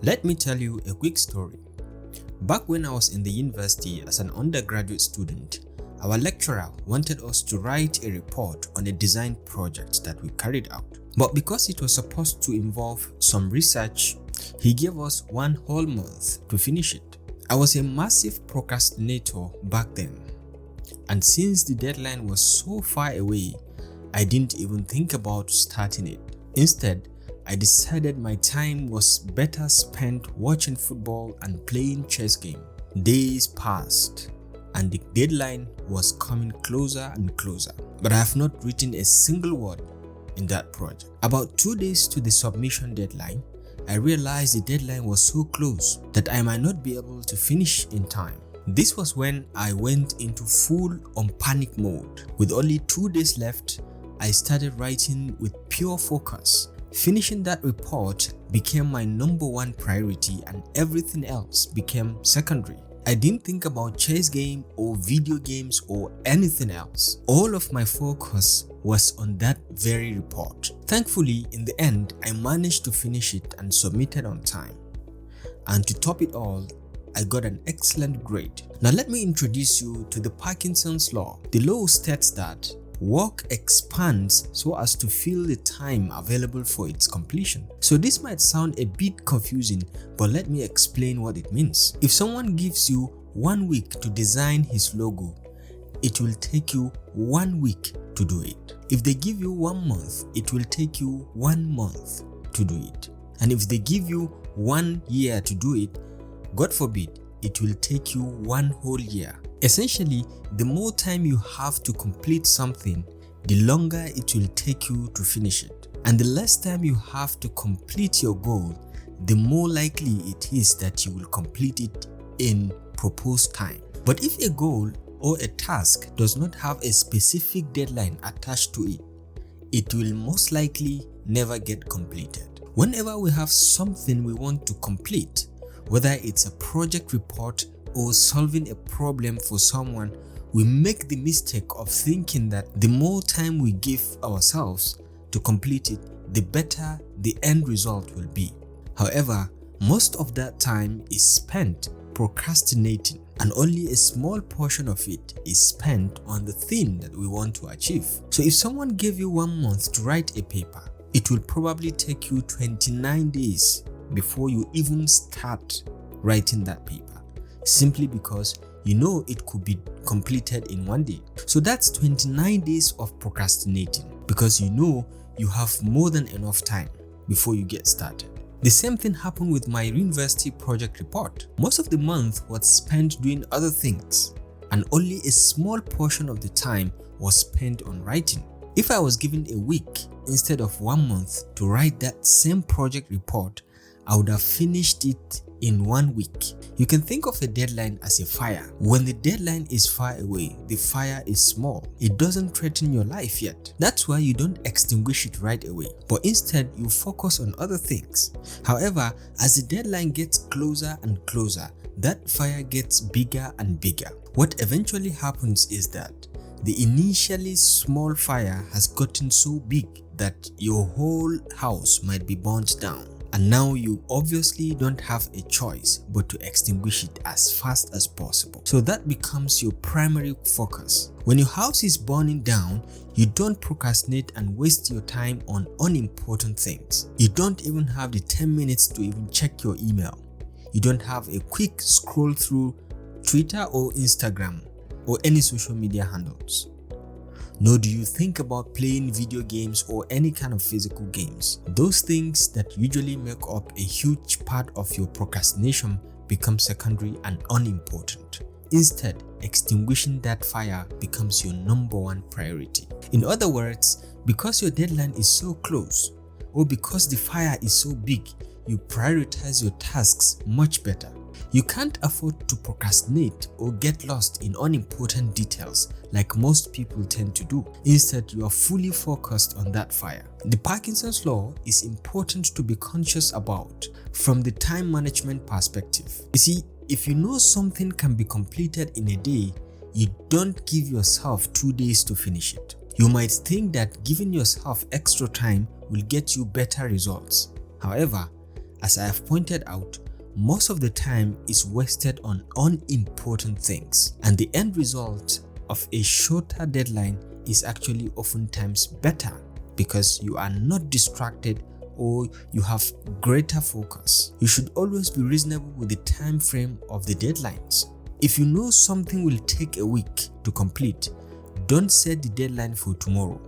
Let me tell you a quick story. Back when I was in the university as an undergraduate student, our lecturer wanted us to write a report on a design project that we carried out. But because it was supposed to involve some research, he gave us one whole month to finish it. I was a massive procrastinator back then, and since the deadline was so far away, I didn't even think about starting it. Instead, I decided my time was better spent watching football and playing chess game. Days passed and the deadline was coming closer and closer, but I have not written a single word in that project. About 2 days to the submission deadline, I realized the deadline was so close that I might not be able to finish in time. This was when I went into full on panic mode. With only 2 days left, I started writing with pure focus. Finishing that report became my number one priority and everything else became secondary. I didn't think about chess game or video games or anything else. All of my focus was on that very report. Thankfully, in the end, I managed to finish it and submit it on time. And to top it all, I got an excellent grade. Now let me introduce you to the Parkinson's law. The law states that work expands so as to fill the time available for its completion. So this might sound a bit confusing, but let me explain what it means. If someone gives you 1 week to design his logo, it will take you 1 week to do it. If they give you 1 month, it will take you 1 month to do it. And if they give you 1 year to do it, God forbid, it will take you 1 whole year. Essentially, the more time you have to complete something, the longer it will take you to finish it. And the less time you have to complete your goal, the more likely it is that you will complete it in proposed time. But if a goal or a task does not have a specific deadline attached to it, it will most likely never get completed. Whenever we have something we want to complete, whether it's a project report or solving a problem for someone, we make the mistake of thinking that the more time we give ourselves to complete it, the better the end result will be. However, most of that time is spent procrastinating, and only a small portion of it is spent on the thing that we want to achieve. So if someone gave you 1 month to write a paper, it will probably take you 29 days before you even start writing that paper, simply because you know it could be completed in 1 day. So that's 29 days of procrastinating because you know you have more than enough time before you get started. The same thing happened with my university project report. Most of the month was spent doing other things, and only a small portion of the time was spent on writing. If I was given a week instead of 1 month to write that same project report, I would have finished it in 1 week. You can think of a deadline as a fire. When the deadline is far away, the fire is small. It doesn't threaten your life yet. That's why you don't extinguish it right away, but instead you focus on other things. However, as the deadline gets closer and closer, that fire gets bigger and bigger. What eventually happens is that the initially small fire has gotten so big that your whole house might be burnt down. And now you obviously don't have a choice but to extinguish it as fast as possible. So that becomes your primary focus. When your house is burning down, you don't procrastinate and waste your time on unimportant things. You don't even have the 10 minutes to even check your email. You don't have a quick scroll through Twitter or Instagram or any social media handles. Nor do you think about playing video games or any kind of physical games. Those things that usually make up a huge part of your procrastination become secondary and unimportant. Instead, extinguishing that fire becomes your number one priority. In other words, because your deadline is so close, or because the fire is so big, you prioritize your tasks much better. You can't afford to procrastinate or get lost in unimportant details like most people tend to do. Instead, you are fully focused on that fire. The Parkinson's law is important to be conscious about from the time management perspective. You see, if you know something can be completed in a day, you don't give yourself 2 days to finish it. You might think that giving yourself extra time will get you better results. However, as I have pointed out, most of the time is wasted on unimportant things, and the end result of a shorter deadline is actually oftentimes better because you are not distracted or you have greater focus. You should always be reasonable with the time frame of the deadlines. If you know something will take a week to complete, don't set the deadline for tomorrow.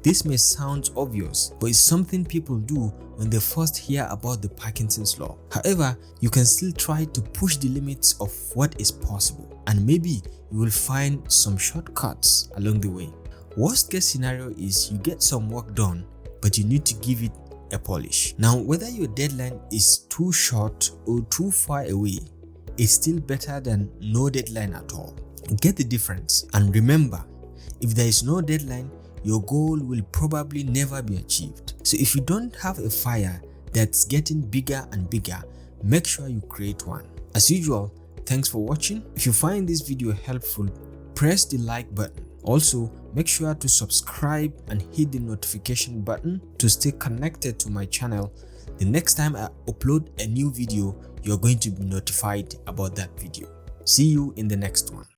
This may sound obvious, but it's something people do when they first hear about the Parkinson's law. However, you can still try to push the limits of what is possible, and maybe you will find some shortcuts along the way. Worst case scenario is you get some work done, but you need to give it a polish. Now, whether your deadline is too short or too far away, it's still better than no deadline at all. Get the difference, and remember, if there is no deadline, your goal will probably never be achieved. So if you don't have a fire that's getting bigger and bigger, make sure you create one. As usual, thanks for watching. If you find this video helpful, press the like button. Also, make sure to subscribe and hit the notification button to stay connected to my channel. The next time I upload a new video, you're going to be notified about that video. See you in the next one.